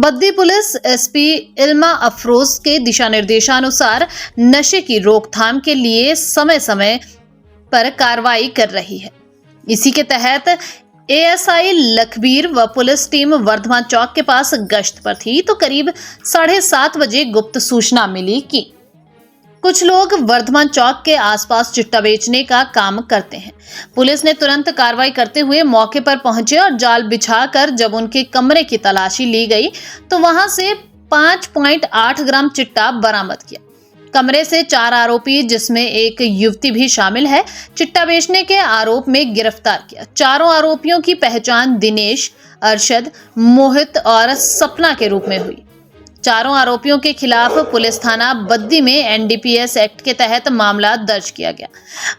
Baddi police SP Ilma Afroz के दिशा निर्देशानुसार नशे की रोकथाम के लिए समय समय पर कार्रवाई कर रही है। इसी के तहत एएसआई लखबीर व पुलिस टीम वर्धमान चौक के पास गश्त पर थी तो करीब 7:30 बजे गुप्त सूचना मिली कि कुछ लोग वर्धमान चौक के आसपास चिट्टा बेचने का काम करते हैं। पुलिस ने तुरंत कार्रवाई करते हुए मौके पर पहुंचे और जाल बिछाकर जब उनके कमरे की तलाशी ली गई तो वहां से 5.8 ग्राम चिट्टा बरामद किया। कमरे से 4 आरोपी जिसमें एक युवती भी शामिल है चिट्टा बेचने के आरोप में गिरफ्तार किया। चारों आरोपियों की पहचान दिनेश, अरशद, मोहित और सपना के रूप में हुई। चारों आरोपियों के खिलाफ पुलिस थाना बद्दी में एनडीपीएस एक्ट के तहत मामला दर्ज किया गया।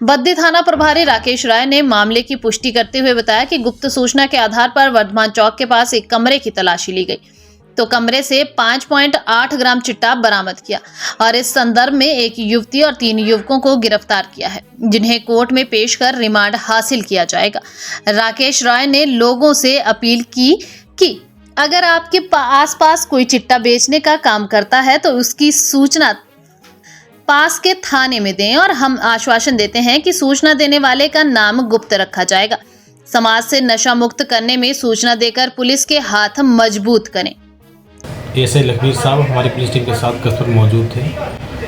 बद्दी थाना प्रभारी राकेश राय ने मामले की पुष्टि करते हुए बताया कि गुप्त सूचना के आधार पर वर्धमान चौक के पास एक कमरे की तलाशी ली गई तो कमरे से 5.8 ग्राम चिट्टा बरामद किया और इस संदर्भ में एक युवती और 3 युवकों को गिरफ्तार किया है, जिन्हें कोर्ट में पेश कर रिमांड हासिल किया जाएगा। राकेश राय ने लोगों से अपील की कि अगर आपके आसपास कोई चिट्टा बेचने का काम करता है तो उसकी सूचना पास के थाने में दें और हम आश्वासन देते हैं कि सूचना देने वाले का नाम गुप्त रखा जाएगा। समाज से नशा मुक्त करने में सूचना देकर पुलिस के हाथ मजबूत करें। एएसआई लखबीर साहब हमारी पुलिस टीम के साथ गश्त पर मौजूद थे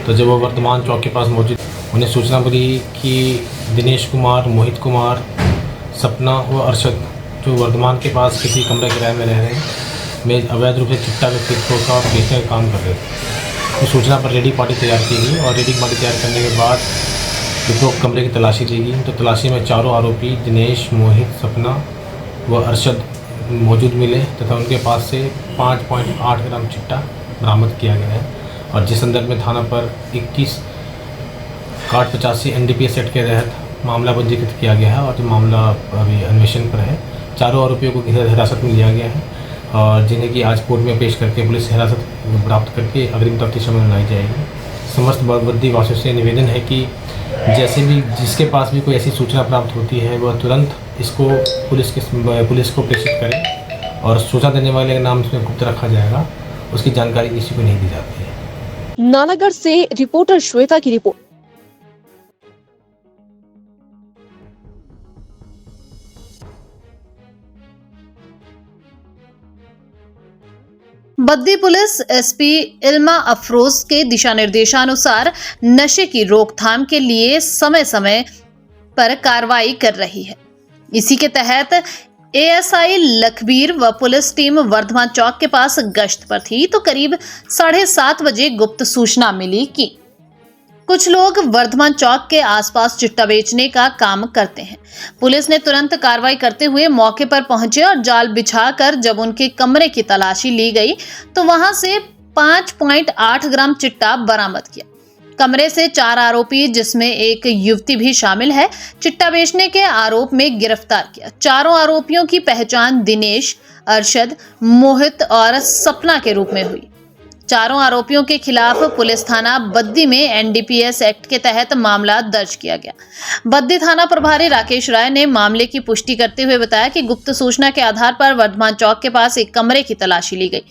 तो जब वो वर्धमान चौक के पास मौजूद उन्हें सूचना मिली कि दिनेश कुमार, मोहित कुमार, सपना व अरशद जो वर्धमान के पास किसी कमरे किराए में रह रहे हैं में अवैध रूप से चिट्टा व्यक्तित्व का और बेचने का काम कर रहे थे। तो सूचना पर रेडी पार्टी तैयार की गई और रेडी पार्टी तैयार करने के बाद जो कमरे की तलाशी ली गई तो तलाशी में चारों आरोपी दिनेश, मोहित, सपना व अरशद मौजूद मिले तथा उनके पास से 5.8 ग्राम चिट्टा बरामद किया गया है और जिस संदर्भ में थाना पर 21/85 एनडीपीएस एक्ट के तहत मामला पंजीकृत किया गया है और जो मामला अभी अन्वेषण पर है। चारों आरोपियों को हिरासत में लिया गया है और जिन्हें कि आज कोर्ट में पेश करके पुलिस हिरासत प्राप्त करके अग्रिम तफ्तीश अमल में लाई जाएगी। समस्त बद्दी वासियों से निवेदन है कि जैसे भी जिसके पास भी कोई ऐसी सूचना प्राप्त होती है वह तुरंत इसको पुलिस को प्रेषित करें और सूचना देने वाले का नाम इसमें गुप्त रखा जाएगा, उसकी जानकारी किसी को नहीं दी जाती है। नालागढ़ से रिपोर्टर श्वेता की report. Baddi police SP Ilma Afroz के दिशा निर्देशानुसार नशे की रोकथाम के लिए समय समय पर कार्रवाई कर रही है। इसी के तहत एएसआई लखबीर व पुलिस टीम वर्धमान चौक के पास गश्त पर थी तो करीब 7:30 बजे गुप्त सूचना मिली कि कुछ लोग वर्धमान चौक के आसपास चिट्टा बेचने का काम करते हैं। पुलिस ने तुरंत कार्रवाई करते हुए मौके पर पहुंचे और जाल बिछाकर जब उनके कमरे की तलाशी ली गई तो वहां से 5.8 ग्राम चिट्टा बरामद किया। कमरे से 4 आरोपी जिसमें एक युवती भी शामिल है चिट्टा बेचने के आरोप में गिरफ्तार किया। चारों आरोपियों की पहचान दिनेश, अरशद, मोहित और सपना के रूप में हुई। चारों आरोपियों के खिलाफ पुलिस थाना बद्दी में एनडीपीएस एक्ट के तहत मामला दर्ज किया गया। बद्दी थाना प्रभारी राकेश राय ने मामले की पुष्टि करते हुए बताया कि गुप्त सूचना के आधार पर वर्धमान चौक के पास एक कमरे की तलाशी ली गई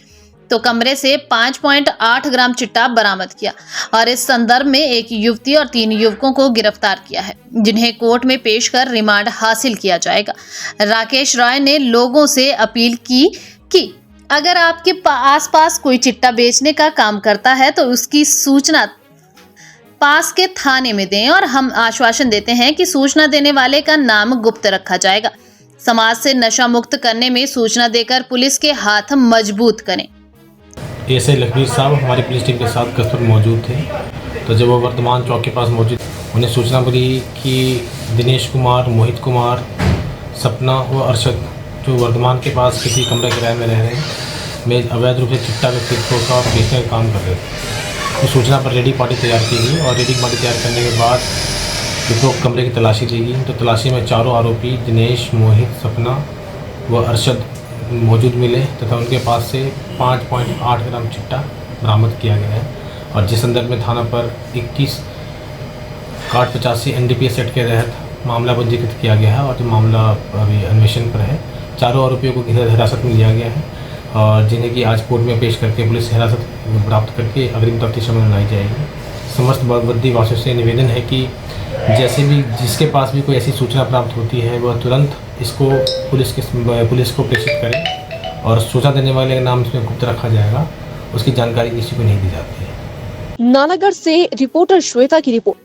तो कमरे से 5.8 ग्राम चिट्टा बरामद किया और इस संदर्भ में एक युवती और 3 युवकों को गिरफ्तार किया है, जिन्हें कोर्ट में पेश कर रिमांड हासिल किया जाएगा। राकेश राय ने लोगों से अपील की कि अगर आपके आसपास कोई चिट्टा बेचने का काम करता है तो उसकी सूचना पास के थाने में दें और हम आश्वासन देते हैं कि सूचना देने वाले का नाम गुप्त रखा जाएगा। समाज से नशा मुक्त करने में सूचना देकर पुलिस के हाथ मजबूत करें। एएसआई लखबीर साहब हमारी पुलिस टीम के साथ गश्त पर मौजूद थे तो जब वो वर्धमान चौक के पास मौजूद उन्हें सूचना मिली कि दिनेश कुमार, मोहित कुमार, सपना व अरशद जो वर्धमान के पास किसी कमरे किराए में रह रहे हैं में अवैध रूप से चिट्टा व्यक्तित्व का और बेचने का काम कर रहे थे। तो सूचना पर रेडी पार्टी तैयार की गई और रेडी पार्टी तैयार करने के बाद जो कमरे की तलाशी ली गई तो तलाशी में चारों आरोपी दिनेश, मोहित, सपना व अरशद मौजूद मिले तथा उनके पास से 5.8 ग्राम चिट्टा बरामद किया गया है और जिस संदर्भ में थाना पर 21/85 एनडीपीएस एक्ट के तहत मामला पंजीकृत किया गया है और जो मामला अभी अन्वेषण पर है। चारों आरोपियों को हिरासत में लिया गया है और जिन्हें कि आज कोर्ट में पेश करके पुलिस हिरासत प्राप्त करके अग्रिम तफ्तीश में बनाई जाएगी। समस्त बद्दी वासियों से निवेदन है कि जैसे भी जिसके पास भी कोई ऐसी सूचना प्राप्त होती है वह तुरंत इसको पुलिस को प्रेषित करें और सूचना देने वाले का नाम इसमें गुप्त रखा जाएगा, उसकी जानकारी किसी को नहीं दी जाती है। नालागढ़ से रिपोर्टर श्वेता की रिपोर्ट।